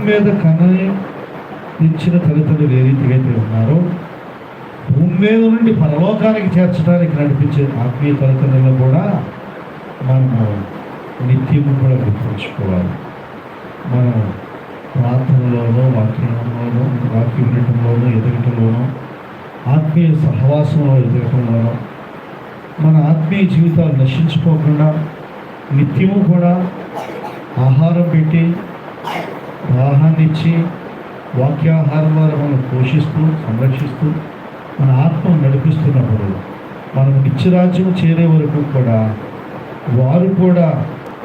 మీద ఇచ్చిన తల్లిదండ్రులు ఏ రీతిగా అయితే ఉన్నారో, భూమి మీద నుండి పరలోకానికి చేర్చడానికి నడిపించే ఆత్మీయ తల్లిదండ్రులను కూడా మనము నిత్యము కూడా గుర్తుంచుకోవాలి. మనం ప్రార్థనలోనూ, వాక్యం వినటంలోనూ, ఎదగటంలోనూ, ఆత్మీయ సహవాసంలో ఎదగటంలోనూ మన ఆత్మీయ జీవితాలు నశించుకోకుండా నిత్యము కూడా ఆహారం పెట్టి, దాహాన్ని ఇచ్చి, వాక్యాహారం ద్వారా మనం పోషిస్తూ, సంరక్షిస్తూ, మన ఆత్మను నడిపిస్తున్నప్పుడు మనం నిత్యరాజ్యం చేరే వరకు కూడా వారు కూడా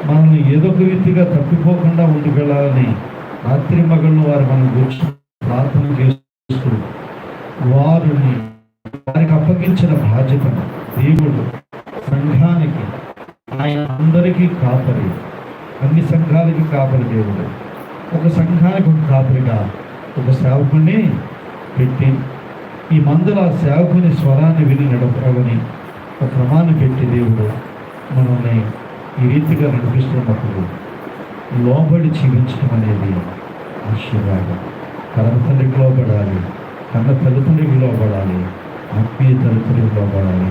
మనల్ని ఏదో ఒక రీతిగా తప్పిపోకుండా ఉండగలాలని రాత్రి మగళ్ళు వారు మనం గురించి ప్రార్థన చేస్తూ వారికి అప్పగించిన బాధ్యతను దేవుడు సంఘానికి, ఆయన అందరికీ కాపరి, అన్ని సంఘాలకి కాపరి దేవుడు. ఒక సంఘానికి ఒక కాపరిగా ఒక సేవకుని పెట్టి, ఈ మందుల సేవకుని స్వరాన్ని విని నడపని ఒక క్రమాన్ని పెట్టి దేవుడు మనల్ని ఈ రీతిగా నడిపిస్తున్నప్పుడు లోబడి జీవించడం అనేది ఆశీర్వాదం. కన్న తండ్రికి లోబడాలి, కన్న తల్లిదండ్రికి లోబడాలి, ఆత్మీయ తల్లిదండ్రికి లోబడాలి.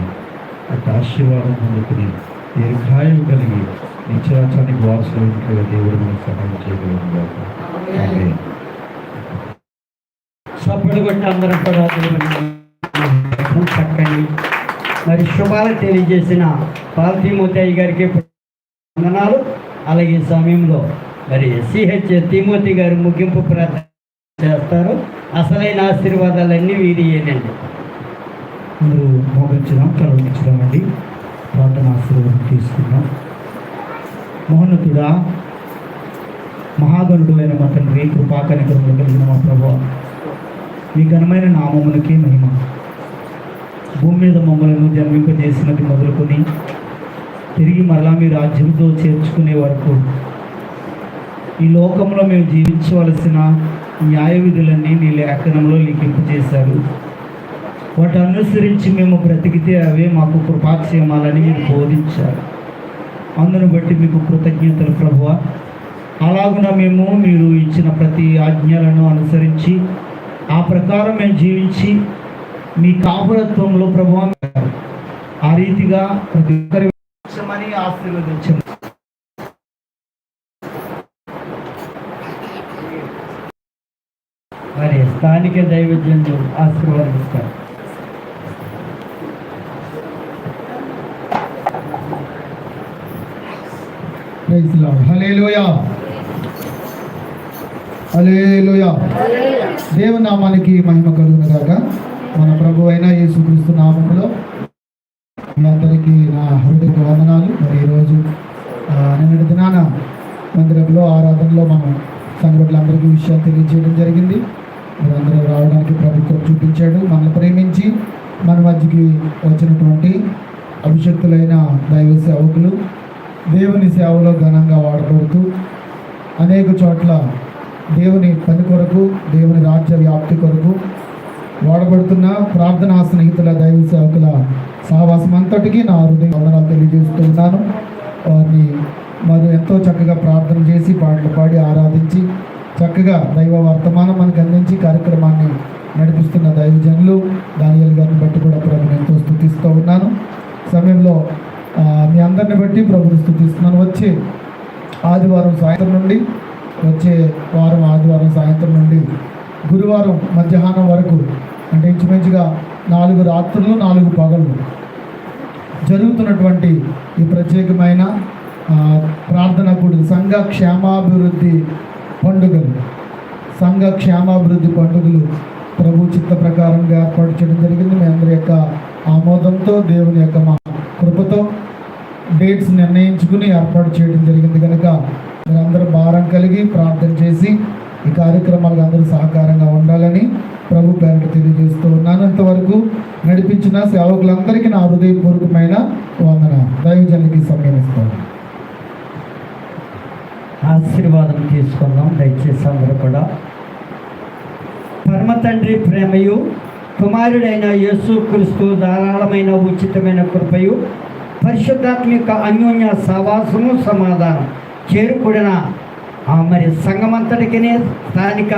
అటు ఆశీర్వాదం పొందుకుని దీర్ఘాయువు కలిగి నిత్యరాజ్యానికి వారసులుగా దేవుడు మనకు సహాయం చేయగలిగాక. సపోర్ట్ కొట్టి అందరం కూడా చక్కని మరి శుభాలు తెలియజేసిన పాల్ గారికి వందనాలు. అలాగే ఈ సమయంలో మరి సిహెచ్ తిమోతి గారు ముగింపు ప్రార్థన చేస్తారు. అసలైన ఆశీర్వాదాలన్నీ వీరియేనండి. అందరూ మోగించడం, కలవరించడం ప్రార్థన ఆశీర్వాదం తీసుకున్నాం. మహోన్నతుడా, మహాగణుడు అయిన మా తండ్రి, కృపాకనికరములు కలిగిన మా ప్రభువా, మీ ఘనమైన నామమునికి మహిమ. భూమి మీద మమ్మలను జన్మింపజేసినది మొదలుకొని తిరిగి మరలా మీ రాజ్యంతో చేర్చుకునే వరకు ఈ లోకంలో మేము జీవించవలసిన న్యాయ విధులన్నీ నీ లేఖనంలో లిఖింపు చేశారు. వాటి అనుసరించి మేము బ్రతికితే అవే మాకు కృపాక్షేమాలని మీరు బోధించారు. అందును బట్టి మీకు కృతజ్ఞతలు ప్రభువా. అలాగున మేము మీరు ఇచ్చిన ప్రతి ఆజ్ఞలను అనుసరించి ఆ ప్రకారం మేము జీవించి మీ కాపురత్వంలో ప్రభువా ఆ రీతిగా ప్రతి ఒక్కరి ఆశీర్వదించండి. మరి స్థానిక దైవజనులు ఆశీర్వదిస్తారు. Praise Lord. Hallelujah, hallelujah. దేవుని నామానికి మహిమ కలుగును గాక. మన ప్రభు అయిన యేసుక్రీస్తు నామములో మీ అందరికీ నా హృదయ వందనాలు. మరి ఈరోజు నిన్నటి దినాన మందిరంలో ఆరాధనలో మనం సంఘటనలందరికీ విషయాలు తెలియజేయడం జరిగింది. మీరందరూ రావడానికి ప్రభుత్వం చూపించాడు. మనల్ని ప్రేమించి మన మధ్యకి వచ్చినటువంటి అభిషక్తులైన దైవ సేవకులు దేవుని సేవలో ఘనంగా వాడబడుతూ అనేక చోట్ల దేవుని పని కొరకు, దేవుని రాజ్య వ్యాప్తి కొరకు వాడబడుతున్న ప్రార్థనా స్నేహితుల దైవ సేవకుల సహవాసం అంతటికీ నా హృదయ వందనాలు తెలియజేస్తూ ఉన్నాను. వారిని మరి ఎంతో చక్కగా ప్రార్థన చేసి, పాటలు పాడి, ఆరాధించి, చక్కగా దైవ వర్తమానం మనకు అందించి కార్యక్రమాన్ని నడిపిస్తున్న దైవజనులు దానియేల్ గారిని బట్టి కూడా ప్రభుని ఎంతో స్తుతిస్తూ ఉన్నాను. సమయంలో మీ అందరిని బట్టి ప్రభుని స్తుతిస్తున్నాను. వచ్చే ఆదివారం సాయంత్రం నుండి, వచ్చే వారం ఆదివారం సాయంత్రం నుండి గురువారం మధ్యాహ్నం వరకు, అంటే ఇంచుమించుగా 4 రాత్రులు 4 పగళ్ళు జరుగుతున్నటువంటి ఈ ప్రత్యేకమైన ప్రార్థన కూడి సంఘ క్షేమాభివృద్ధి పండుగలు, సంఘ క్షేమాభివృద్ధి పండుగలు ప్రభు చిత్త ప్రకారంగా ఏర్పాటు చేయడం జరిగింది. మీ అందరి యొక్క ఆమోదంతో, దేవుని యొక్క మా కృపతో డేట్స్ నిర్ణయించుకుని ఏర్పాటు చేయడం జరిగింది. కనుక మీరందరూ భారం కలిగి ప్రార్థన చేసి ఈ కార్యక్రమాలకు అందరూ సహకారంగా ఉండాలని ప్రభు పేరిట తెలియజేస్తూ ఉన్నాను. ఇంతవరకు నడిపించిన సేవకులందరికీ నా హృదయపూర్వకమైన వందన. దైవజనులకి సమయం ఇస్తాను. ఆశీర్వాదం తీసుకుందాం దయచేసి అందరూ కూడా. పరమ తండ్రి ప్రేమయు, కుమారుడైన యేసుక్రీస్తు ధారాళమైన ఉచితమైన కృపయు, పరిశుద్ధాత్మిక అన్యోన్య సహవాసము, సమాధానం చేరుకూడిన మరి సంఘమంతటికి అలాగనే స్థానిక